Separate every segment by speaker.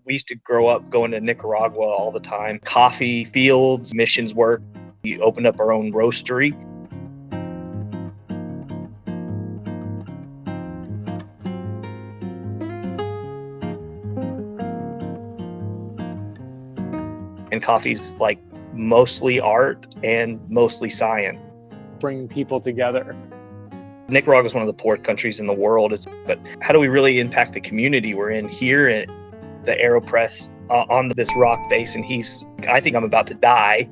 Speaker 1: We used to grow up going to Nicaragua all the time. Coffee fields, missions work. We opened up our own roastery. And coffee's like mostly art and mostly science.
Speaker 2: Bringing people together.
Speaker 1: Nicaragua is one of the poorest countries in the world. But how do we really impact the community we're in here? At the AeroPress on this rock face, and I think I'm about to die.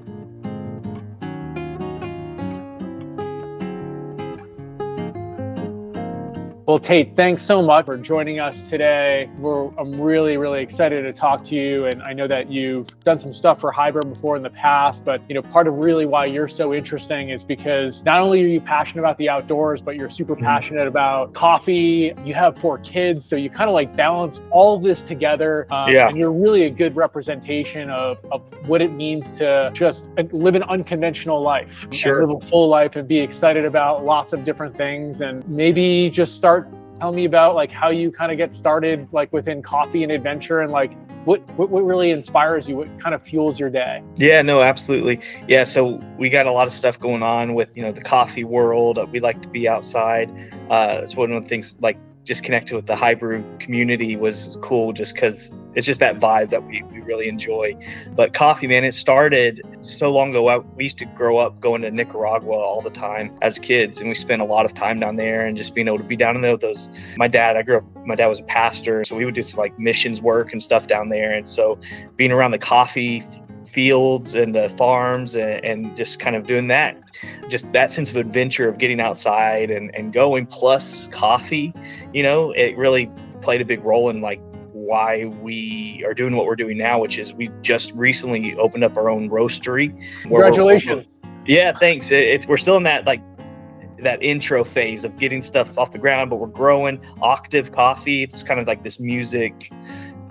Speaker 2: Well, Tate, thanks so much for joining us today. I'm really, really excited to talk to you. And I know that you've done some stuff for Hybrid before in the past, but part of really why you're so interesting is because not only are you passionate about the outdoors, but you're super passionate about coffee. You have 4 kids, so you kind of like balance all of this together. And you're really a good representation of what it means to just live an unconventional life.
Speaker 1: Sure.
Speaker 2: And live a full life and be excited about lots of different things, and maybe just start telling me about like how you kind of get started like within coffee and adventure, and like what really inspires you, what kind of fuels your day.
Speaker 1: Yeah, no, absolutely. Yeah, so we got a lot of stuff going on with the coffee world. We like to be outside. It's one of the things, like just connecting with the Hybrid community was cool, just because it's just that vibe that we really enjoy. But coffee, man, it started so long ago. We used to grow up going to Nicaragua all the time as kids, and we spent a lot of time down there, and just being able to be down in those. My dad was a pastor, so we would do some like missions work and stuff down there. And so being around the coffee fields and the farms and just kind of doing that, just that sense of adventure of getting outside and going, plus coffee, it really played a big role in like why we are doing what we're doing now, which is we just recently opened up our own roastery.
Speaker 2: Congratulations.
Speaker 1: Yeah, thanks. We're still in that intro phase of getting stuff off the ground, but we're growing. Octave Coffee, it's kind of like this music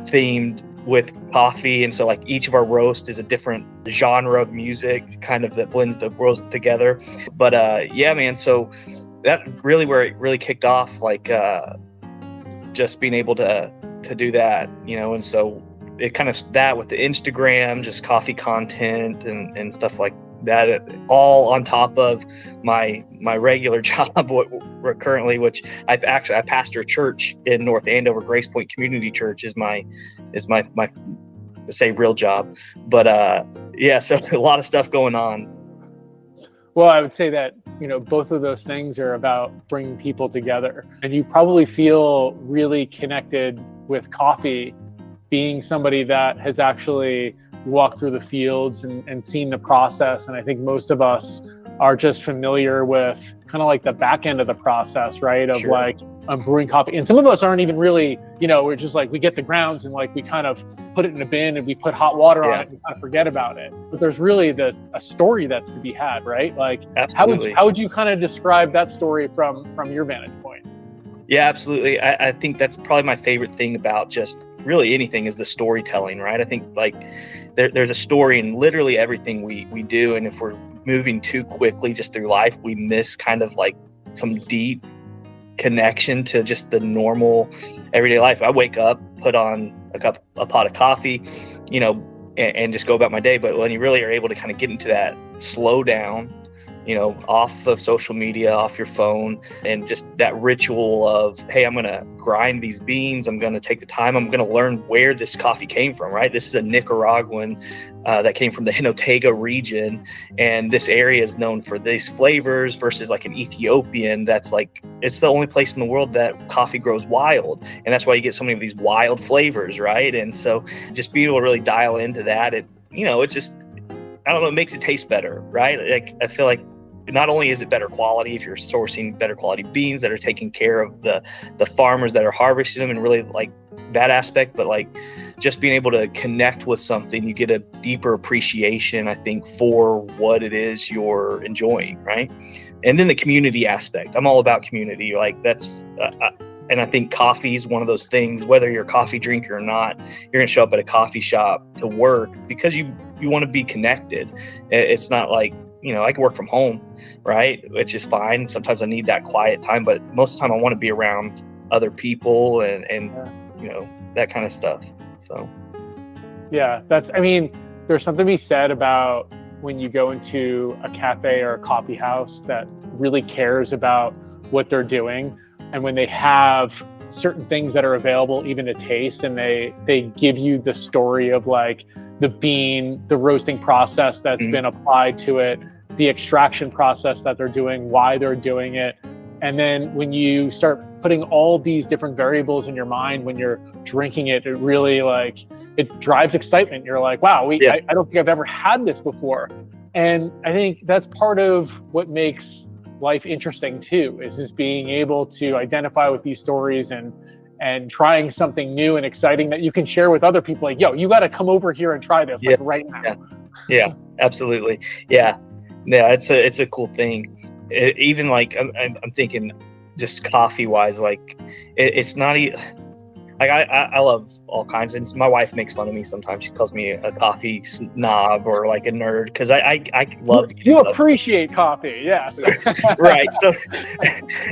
Speaker 1: themed with coffee, and so like each of our roast is a different genre of music, kind of that blends the worlds together. But yeah, man, so that really where it really kicked off, like just being able to do that, and so it kind of that with the Instagram, just coffee content and stuff like that, all on top of my regular job currently, which I pastor a church in North Andover. Grace Point Community Church is my say real job. But yeah, so a lot of stuff going on.
Speaker 2: Well, I would say that both of those things are about bringing people together, and you probably feel really connected with coffee, being somebody that has actually walked through the fields and seen the process. And I think most of us are just familiar with kind of like the back end of the process, right? Of
Speaker 1: Sure.
Speaker 2: like brewing coffee. And some of us aren't even really, we're just like, we get the grounds and like we kind of put it in a bin and we put hot water on it and kind of forget about it. But there's really a story that's to be had, right? Like,
Speaker 1: absolutely.
Speaker 2: How would you kind of describe that story from your vantage point?
Speaker 1: Yeah, absolutely. I think that's probably my favorite thing about just really anything is the storytelling, right? I think like there's a story in literally everything we do. And if we're moving too quickly just through life, we miss kind of like some deep connection to just the normal everyday life. I wake up, put on a pot of coffee, and just go about my day. But when you really are able to kind of get into that slow down, off of social media, off your phone, and just that ritual of, hey, I'm going to grind these beans. I'm going to take the time. I'm going to learn where this coffee came from, right? This is a Nicaraguan that came from the Hinotega region. And this area is known for these flavors versus like an Ethiopian. That's like, it's the only place in the world that coffee grows wild. And that's why you get so many of these wild flavors, right? And so just being able to really dial into that, it's just, I don't know, it makes it taste better, right? Like, I feel like not only is it better quality if you're sourcing better quality beans that are taking care of the farmers that are harvesting them and really like that aspect, but like just being able to connect with something, you get a deeper appreciation, I think, for what it is you're enjoying, right? And then the community aspect. I'm all about community. Like that's, and I think coffee is one of those things, whether you're a coffee drinker or not, you're going to show up at a coffee shop to work because you want to be connected. It's not like, I can work from home, right? Which is fine. Sometimes I need that quiet time, but most of the time I want to be around other people and that kind of stuff. So
Speaker 2: Yeah. I mean, there's something to be said about when you go into a cafe or a coffee house that really cares about what they're doing. And when they have certain things that are available even to taste, and they give you the story of like the bean, the roasting process that's been applied to it, the extraction process that they're doing, why they're doing it. And then when you start putting all these different variables in your mind when you're drinking it, it really like, it drives excitement. You're like, wow, I don't think I've ever had this before. And I think that's part of what makes life interesting too, is just being able to identify with these stories and trying something new and exciting that you can share with other people. Like, yo, you got to come over here and try this like right now.
Speaker 1: Yeah, absolutely. Yeah, it's a cool thing. Even like I'm thinking, just coffee wise, like it's not like I love all kinds, and my wife makes fun of me sometimes. She calls me a coffee snob or like a nerd because I love to
Speaker 2: you appreciate coffee, yeah.
Speaker 1: Right. So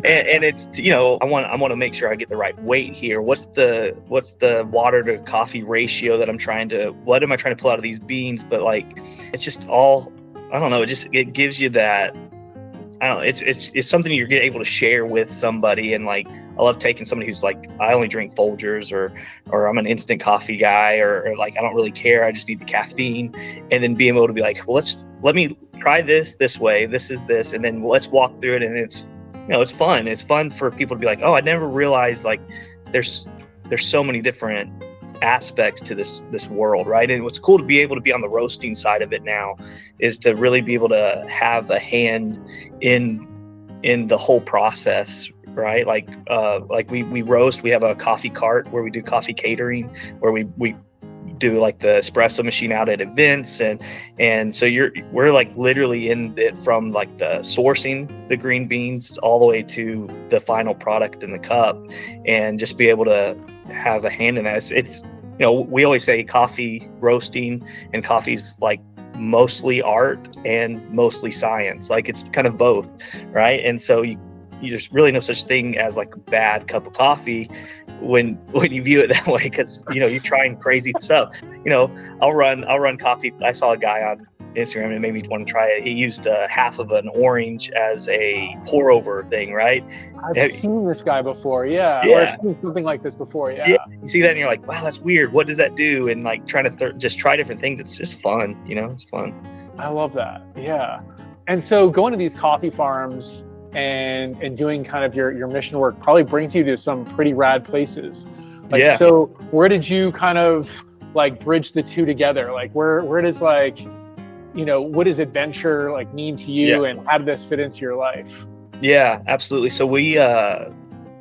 Speaker 1: and it's, I want to make sure I get the right weight here. What's the water to coffee ratio that what am I trying to pull out of these beans? But like it's just all, I don't know, it gives you that, I don't know, it's something you're able to share with somebody. And like I love taking somebody who's like, I only drink Folgers or I'm an instant coffee guy or like I don't really care, I just need the caffeine, and then being able to be like, well, let me try this way, this is this, and then let's walk through it. And it's it's fun. It's fun for people to be like, oh, I never realized like there's so many different aspects to this world, right? And what's cool to be able to be on the roasting side of it now is to really be able to have a hand in the whole process, right? Like we roast, we have a coffee cart where we do coffee catering, where we do like the espresso machine out at events, and so we're like literally in it from like the sourcing the green beans all the way to the final product in the cup, and just be able to have a hand in that. It's we always say coffee roasting and coffee's like mostly art and mostly science. Like it's kind of both, right? And so you there's really no such thing as like a bad cup of coffee when you view it that way, because you're trying crazy stuff. I'll run coffee. I saw a guy on Instagram and it made me want to try it. He used half of an orange as a pour over thing, right?
Speaker 2: I've seen this guy before, yeah. Or I've seen something like this before, yeah.
Speaker 1: You see that and you're like, wow, that's weird. What does that do? And like trying to just try different things. It's just fun, it's fun.
Speaker 2: I love that, yeah. And so going to these coffee farms and doing kind of your mission work probably brings you to some pretty rad places. Like, so where did you kind of like bridge the two together? Like where does like, what does adventure like mean to you, and how did this fit into your life?
Speaker 1: Yeah, absolutely. So we, it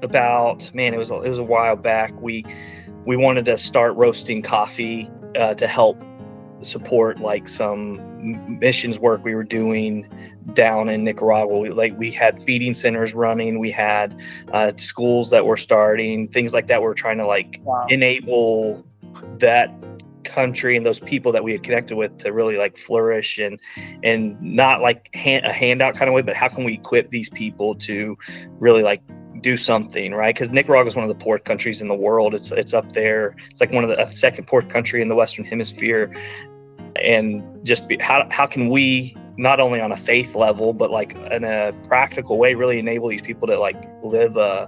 Speaker 1: was a while back. We wanted to start roasting coffee to help support like some missions work we were doing down in Nicaragua. We had feeding centers running. We had schools that were starting, things like that. We're trying to like enable that country and those people that we had connected with to really like flourish, and not like a handout kind of way, but how can we equip these people to really like do something, right? Because Nicaragua is one of the poorest countries in the world. It's up there. It's like one of the second poorest country in the Western Hemisphere. And just how can we, not only on a faith level, but like in a practical way, really enable these people to like live to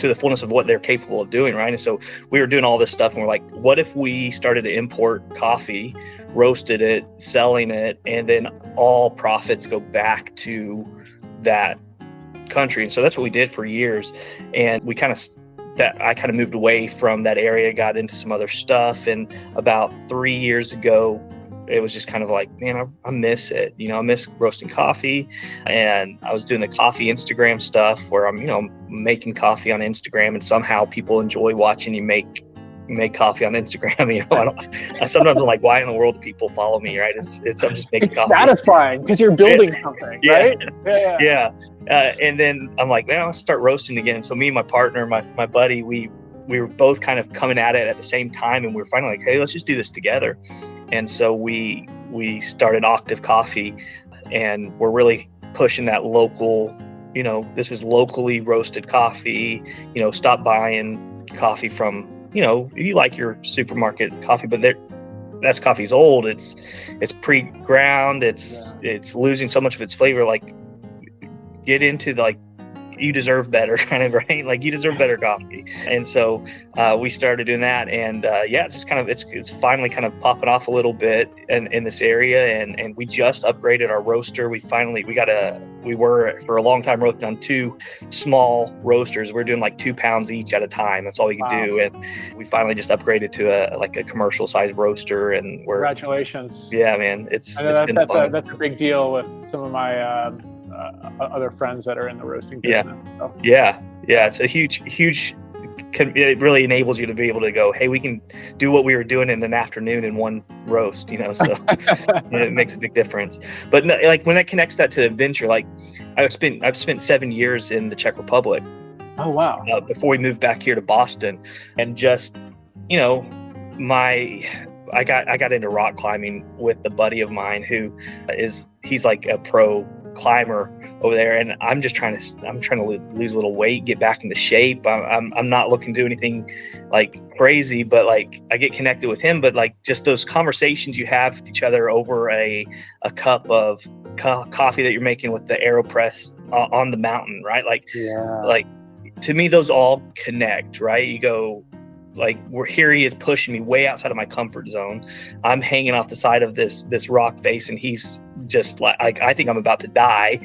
Speaker 1: the fullness of what they're capable of doing, right? And so we were doing all this stuff, and we're like, what if we started to import coffee, roasted it, selling it, and then all profits go back to that country? And so that's what we did for years. And I kind of moved away from that area, got into some other stuff. And about 3 years ago, it was just kind of like, man, I miss it. I miss roasting coffee. And I was doing the coffee Instagram stuff where I'm, making coffee on Instagram, and somehow people enjoy watching you make coffee on Instagram. I sometimes I'm like, why in the world do people follow me, right? I'm just making coffee.
Speaker 2: It's satisfying because you're building something, right?
Speaker 1: Yeah. And then I'm like, man, I'll start roasting again. So me and my partner, my buddy, we were both kind of coming at it at the same time, and we were finally like, hey, let's just do this together. And so we started Octave Coffee, and we're really pushing that local, this is locally roasted coffee. Stop buying coffee from you like your supermarket coffee, but that's coffee's old. It's pre-ground. It's losing so much of its flavor. Like, get into you deserve better kind of, right? Like, you deserve better coffee. And so we started doing that, and just kind of it's finally kind of popping off a little bit in this area, and we just upgraded our roaster. We were for a long time roasting on 2 small roasters. We're doing like 2 pounds each at a time. That's all we could do, and we finally just upgraded to a commercial size roaster. And
Speaker 2: congratulations.
Speaker 1: Yeah, man, it's been fun.
Speaker 2: That's a big deal with some of my other friends that are in the roasting business.
Speaker 1: Yeah. It's a huge. It really enables you to be able to go, hey, we can do what we were doing in an afternoon in one roast, so it makes a big difference. But no, like, when it connects that to adventure, like I've spent 7 years in the Czech Republic.
Speaker 2: Oh, wow.
Speaker 1: Before we moved back here to Boston, and just, I got into rock climbing with a buddy of mine he's like a pro climber over there, and I'm trying to lose a little weight, get back into shape. I'm not looking to do anything like crazy, but like, I get connected with him. But like, just those conversations you have with each other over a cup of coffee that you're making with the AeroPress on the mountain, right? Like, to me, those all connect, right? You go, like, here he is pushing me way outside of my comfort zone. I'm hanging off the side of this rock face, and he's just like, I think I'm about to die,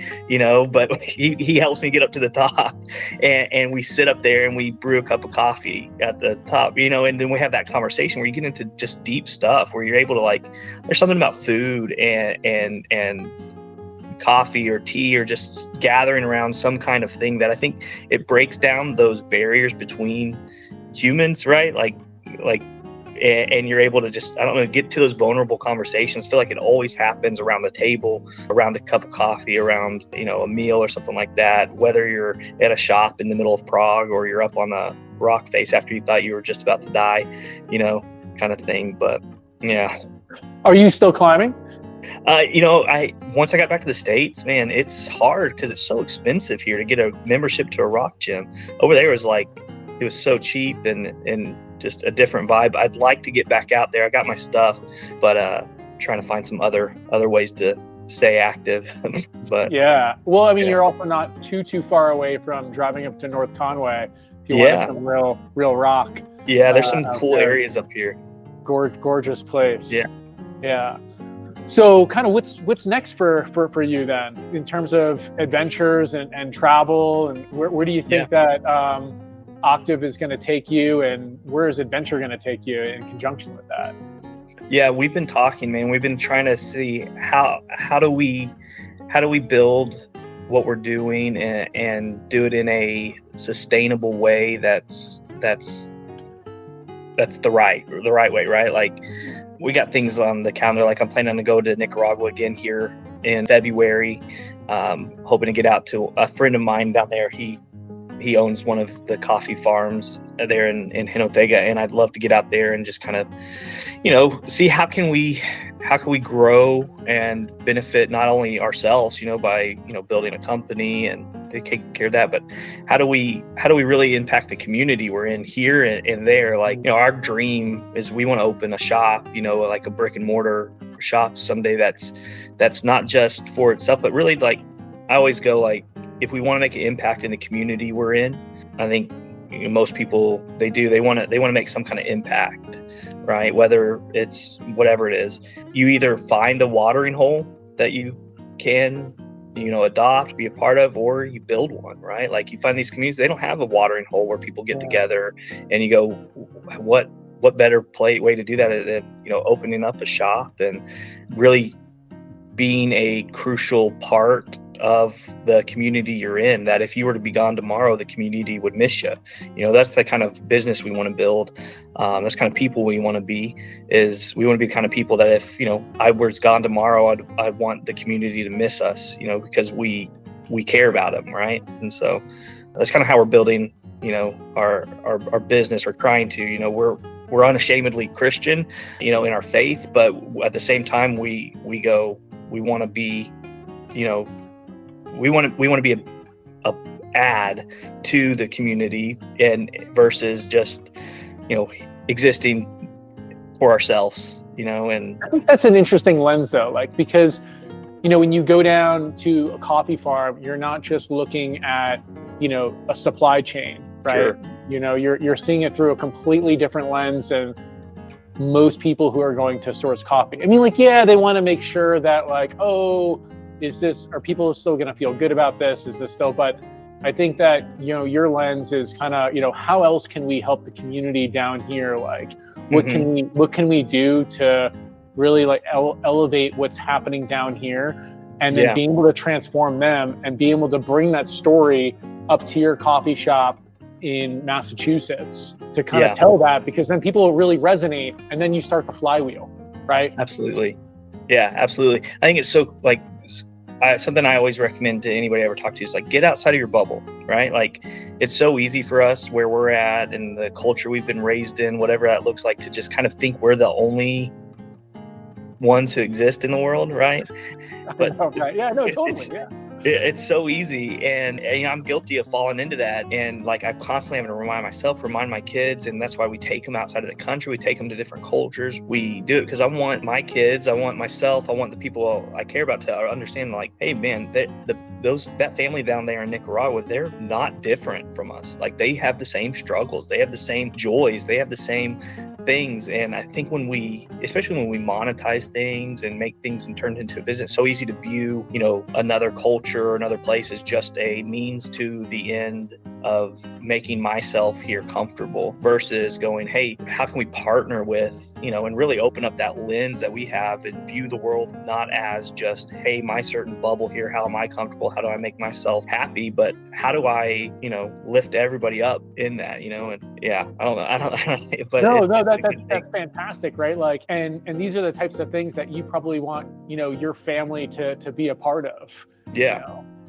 Speaker 1: but he helps me get up to the top, and we sit up there and we brew a cup of coffee at the top, and then we have that conversation where you get into just deep stuff where you're able to, there's something about food and coffee or tea, or just gathering around some kind of thing that I think it breaks down those barriers between humans, right? And you're able to just, get to those vulnerable conversations. I feel like it always happens around the table, around a cup of coffee, around, a meal or something like that, whether you're at a shop in the middle of Prague or you're up on a rock face after you thought you were just about to die, kind of thing. But yeah.
Speaker 2: Are you still climbing?
Speaker 1: Once I got back to the States, man, it's hard because it's so expensive here to get a membership to a rock gym. Over there it was so cheap and just a different vibe. I'd like to get back out there. I got my stuff, but trying to find some other ways to stay active. But
Speaker 2: yeah, well, you're also not too far away from driving up to North Conway if you want some real rock.
Speaker 1: Yeah, there's some cool areas up here.
Speaker 2: Gorgeous place.
Speaker 1: Yeah.
Speaker 2: So kind of what's next for you then, in terms of adventures and travel, and where do you think that Octave is going to take you, and where is adventure going to take you in conjunction with that?
Speaker 1: Yeah, we've been talking, man. We've been trying to see how do we build what we're doing and do it in a sustainable way that's the right way, right? Like, we got things on the calendar. Like, I'm planning to go to Nicaragua again here in February. Hoping to get out to a friend of mine down there. He owns one of the coffee farms there in Jinotega, and I'd love to get out there and just kind of, see how can we grow and benefit not only ourselves, by, building a company and taking care of that, but how do we really impact the community we're in here and there? Like, our dream is we want to open a shop, like a brick and mortar shop someday that's not just for itself, but really, like, I always go, like, if we want to make an impact in the community we're in, I think most people, they want to make some kind of impact, right? Whether it's whatever it is, you either find a watering hole that you can, adopt, be a part of, or you build one, right? Like, you find these communities, they don't have a watering hole where people get together, and you go, what better way to do that than, opening up a shop and really being a crucial part of the community you're in, that if you were to be gone tomorrow, the community would miss you. That's the kind of business we want to build. That's kind of people we want to be. We want to be the kind of people that if, I was gone tomorrow, I'd want the community to miss us, because we care about them, right? And so that's kind of how we're building, our business, or trying to, we're unashamedly Christian, in our faith, but at the same time, we want to be, we want to be a add to the community, and versus just existing for ourselves, and
Speaker 2: I think that's an interesting lens though, like, because, when you go down to a coffee farm, you're not just looking at, a supply chain, right?
Speaker 1: Sure.
Speaker 2: You're seeing it through a completely different lens than most people who are going to source coffee. I mean, like, yeah, they want to make sure that, like, oh, are people still going to feel good about this? Is this still, but I think that, your lens is kind of, how else can we help the community down here? Like, what can we do to really like elevate what's happening down here, and then being able to transform them and be able to bring that story up to your coffee shop in Massachusetts to kind of tell that, because then people will really resonate, and then you start the flywheel, right?
Speaker 1: Absolutely. Yeah, absolutely. I think it's so, like, something I always recommend to anybody I ever talk to is, like, get outside of your bubble, right? Like, it's so easy for us where we're at and the culture we've been raised in, whatever that looks like, to just kind of think we're the only ones who exist in the world, right? But
Speaker 2: totally.
Speaker 1: It's so easy, and I'm guilty of falling into that, and like I'm constantly having to remind my kids, and that's why we take them outside of the country, we take them to different cultures. We do it because I want my kids, I want myself, I want the people I care about to understand, like, hey man, that family down there in Nicaragua, they're not different from us. Like, they have the same struggles, they have the same joys, they have the same things. And I think especially when we monetize things and make things and turn it into a business, it's so easy to view, another culture or another place as just a means to the end of making myself here comfortable, versus going, hey, how can we partner with, and really open up that lens that we have and view the world not as just, hey, my certain bubble here, how am I comfortable, how do I make myself happy, but how do I, lift everybody up in that, and I don't know, but
Speaker 2: that's fantastic, right? Like, and these are the types of things that you probably want, your family to be a part of.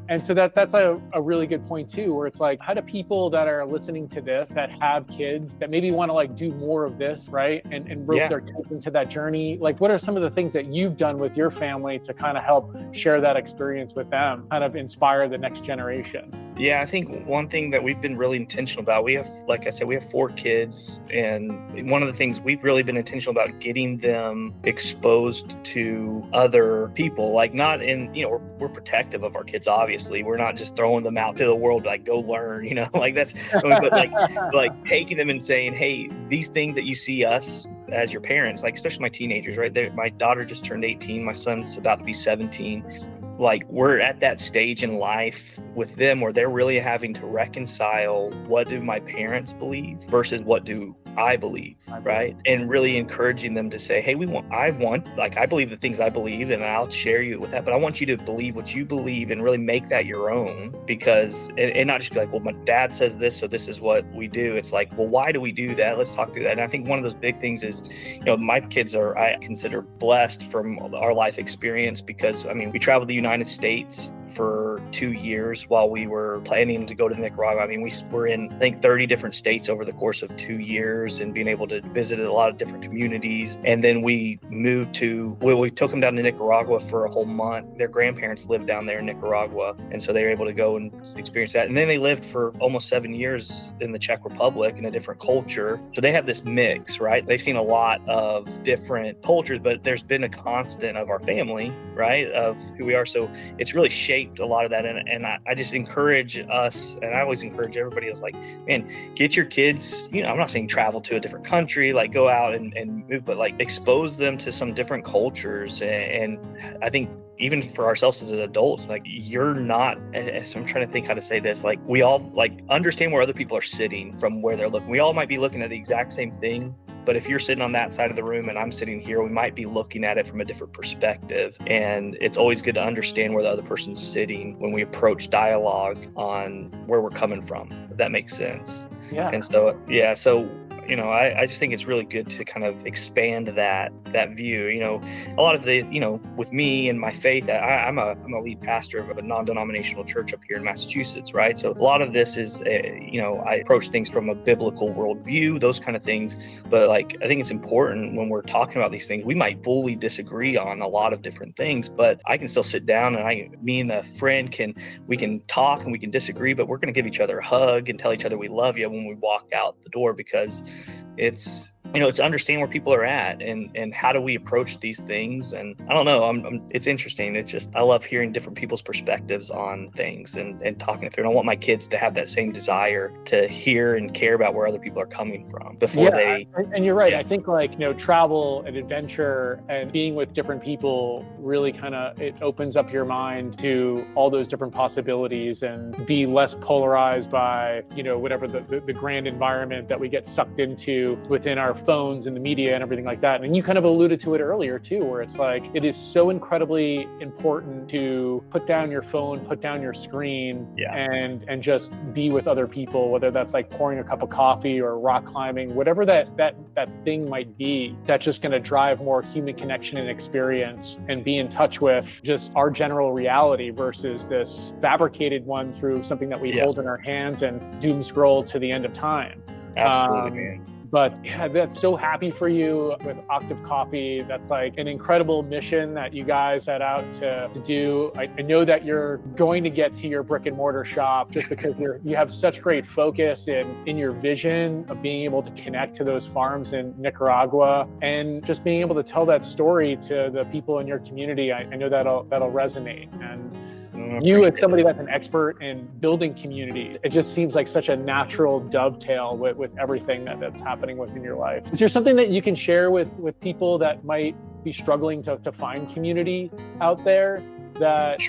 Speaker 2: And so that's a really good point too, where it's like, how do people that are listening to this, that have kids, that maybe want to like do more of this, right? And rope their kids into that journey. Like, what are some of the things that you've done with your family to kind of help share that experience with them, kind of inspire the next generation?
Speaker 1: Yeah, I think one thing that we've been really intentional about, we have, like I said, we have 4 kids, and one of the things we've really been intentional about getting them exposed to other people, like, not in, we're protective of our kids, obviously. We're not just throwing them out to the world, like, go learn, like that's, but like taking them and saying, hey, these things that you see us as your parents, like, especially my teenagers, right? My daughter just turned 18, my son's about to be 17. Like, we're at that stage in life with them where they're really having to reconcile, what do my parents believe versus what do I believe, right? And really encouraging them to say, hey, I believe the things I believe, and I'll share you with that, but I want you to believe what you believe and really make that your own, because, and not just be like, well, my dad says this, so this is what we do. It's like, well, why do we do that? Let's talk through that. And I think one of those big things is, my kids I consider blessed from our life experience, because, we traveled the United States for 2 years while we were planning to go to Nicaragua. We were in, I think, 30 different states over the course of 2 years, and being able to visit a lot of different communities. And then we took them down to Nicaragua for a whole month. Their grandparents lived down there in Nicaragua, and so they were able to go and experience that. And then they lived for almost 7 years in the Czech Republic in a different culture. So they have this mix, right? They've seen a lot of different cultures, but there's been a constant of our family, right, of who we are. So it's really shaped a lot of that. And I just encourage us, and I always encourage everybody else, like, man, get your kids, I'm not saying travel to a different country, like go out and move, but like expose them to some different cultures. And I think even for ourselves as adults, like, you're not, so I'm trying to think how to say this, like, we all like understand where other people are sitting from where they're looking. We all might be looking at the exact same thing, but if you're sitting on that side of the room and I'm sitting here, we might be looking at it from a different perspective. And it's always good to understand where the other person's sitting when we approach dialogue on where we're coming from, if that makes sense.
Speaker 2: Yeah.
Speaker 1: And so, I just think it's really good to kind of expand that view. A lot of the, with me and my faith, I'm a lead pastor of a non-denominational church up here in Massachusetts, right? So a lot of this is, I approach things from a biblical worldview, those kind of things. But like, I think it's important when we're talking about these things, we might fully disagree on a lot of different things, but I can still sit down and me and a friend we can talk and we can disagree, but we're going to give each other a hug and tell each other we love you when we walk out the door, because it's it's understanding where people are at and how do we approach these things. And I don't know, it's interesting. It's just, I love hearing different people's perspectives on things and talking through. And I want my kids to have that same desire to hear and care about where other people are coming from before they.
Speaker 2: And you're right. I think travel and adventure and being with different people really it opens up your mind to all those different possibilities and be less polarized by, whatever the grand environment that we get sucked into within our phones and the media and everything like that. And you kind of alluded to it earlier too, where it's it is so incredibly important to put down your phone, put down your screen, and just be with other people, whether that's pouring a cup of coffee or rock climbing, whatever that thing might be, that's just going to drive more human connection and experience and be in touch with just our general reality versus this fabricated one through something that we hold in our hands and doom scroll to the end of time.
Speaker 1: Absolutely, man.
Speaker 2: But that's so happy for you with Octave Coffee. That's an incredible mission that you guys set out to do. I know that you're going to get to your brick and mortar shop just because you have such great focus in your vision of being able to connect to those farms in Nicaragua and just being able to tell that story to the people in your community. I know that'll resonate. And you as somebody that's an expert in building community, it just seems like such a natural dovetail with everything that's happening within your life. Is there something that you can share with people that might be struggling to find community out there that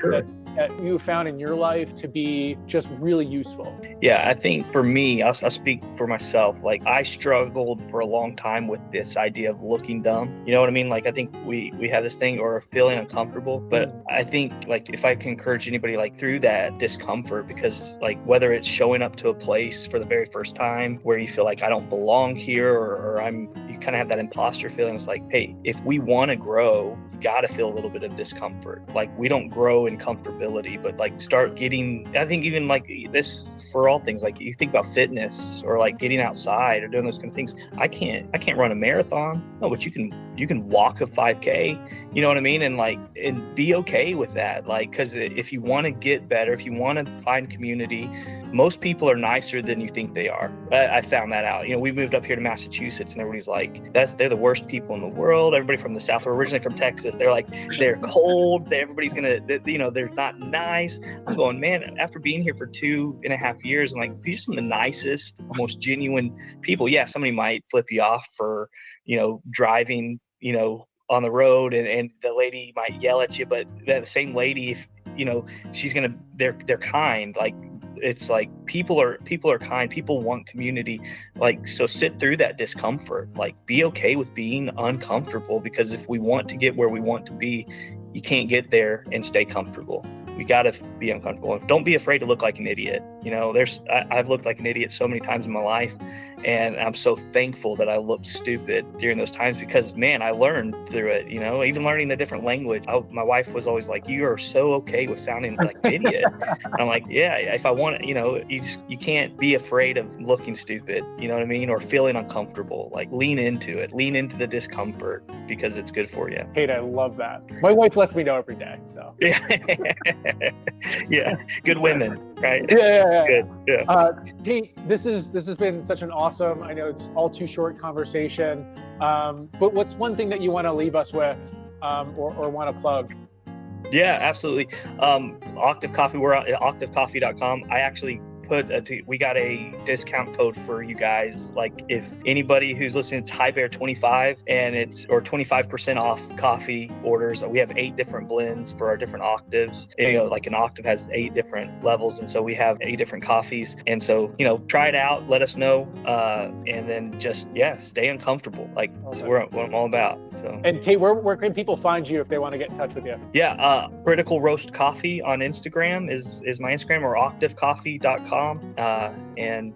Speaker 2: you found in your life to be just really useful?
Speaker 1: Yeah, I think for me, I'll speak for myself. I struggled for a long time with this idea of looking dumb. You know what I mean? I think we have this thing or feeling uncomfortable, but I think if I can encourage anybody through that discomfort, because whether it's showing up to a place for the very first time where you feel I don't belong here or you kind of have that imposter feeling. It's hey, if we want to grow, you got to feel a little bit of discomfort. We don't grow in comfortability, but start getting, I think even this for all things, you think about fitness or getting outside or doing those kind of things. I can't run a marathon. No, but you can walk a 5K, you know what I mean? And be okay with that. Cause if you want to get better, if you want to find community, most people are nicer than you think they are. I found that out. We moved up here to Massachusetts and everybody's they're the worst people in the world. Everybody from the South, we're originally from Texas. They're they're cold. Everybody's they're not nice. I'm going, man, after being here for 2.5 years, I'm these are some of the nicest, most genuine people. Yeah, somebody might flip you off for, driving, on the road and the lady might yell at you, but the same lady, if, they're kind. It's people are kind, people want community. So sit through that discomfort, be okay with being uncomfortable, because if we want to get where we want to be, you can't get there and stay comfortable. We got to be uncomfortable. Don't be afraid to look like an idiot. I've looked like an idiot so many times in my life, and I'm so thankful that I looked stupid during those times, because man, I learned through it, even learning the different language. My wife was always you are so okay with sounding like an idiot. And I'm yeah, if I want it, you can't be afraid of looking stupid, you know what I mean? Or feeling uncomfortable. Lean into it, lean into the discomfort, because it's good for you.
Speaker 2: Kate, I love that. My wife lets me know every day, so.
Speaker 1: Yeah, good women, right?
Speaker 2: Yeah.
Speaker 1: Good. Yeah.
Speaker 2: Tate, this has been such an awesome, I know it's all too short conversation, but what's one thing that you want to leave us with, or want to plug?
Speaker 1: Yeah, absolutely. Octave Coffee, we're at octavecoffee.com. I actually we got a discount code for you guys. If anybody who's listening, it's HighBear25, and or 25% off coffee orders. We have 8 different blends for our different octaves. An octave has 8 different levels, and so we have 8 different coffees. And so try it out, let us know, and then just stay uncomfortable. That's what I'm all about. So. And
Speaker 2: Tate, where can people find you if they want to get in touch with you?
Speaker 1: Yeah, Critical Roast Coffee on Instagram is my Instagram, or octavecoffee.com. And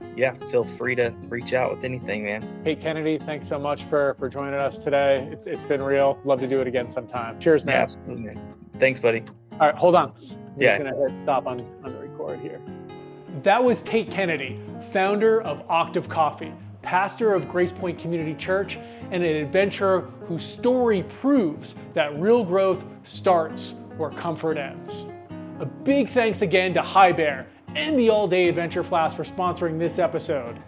Speaker 1: feel free to reach out with anything, man.
Speaker 2: Tate Kennedy, thanks so much for joining us today. It's been real. Love to do it again sometime. Cheers, man.
Speaker 1: Yeah, absolutely. Thanks, buddy.
Speaker 2: All right, hold on. I'm just gonna hit stop on the record here. That was Tate Kennedy, founder of Octave Coffee, pastor of Grace Point Community Church, and an adventurer whose story proves that real growth starts where comfort ends. A big thanks again to High Bear and the All Day Adventure Flask for sponsoring this episode.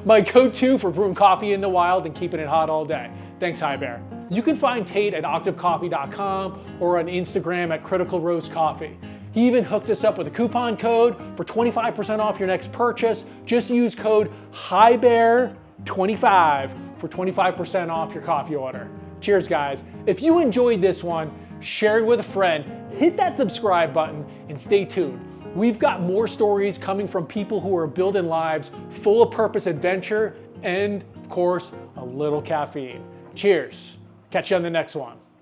Speaker 2: My go-to for brewing coffee in the wild and keeping it hot all day. Thanks, High Bear. You can find Tate at octavecoffee.com or on Instagram at Critical Roast Coffee. He even hooked us up with a coupon code for 25% off your next purchase. Just use code HighBear25 for 25% off your coffee order. Cheers, guys. If you enjoyed this one, share it with a friend, hit that subscribe button, and stay tuned. We've got more stories coming from people who are building lives full of purpose, adventure, and of course, a little caffeine. Cheers. Catch you on the next one.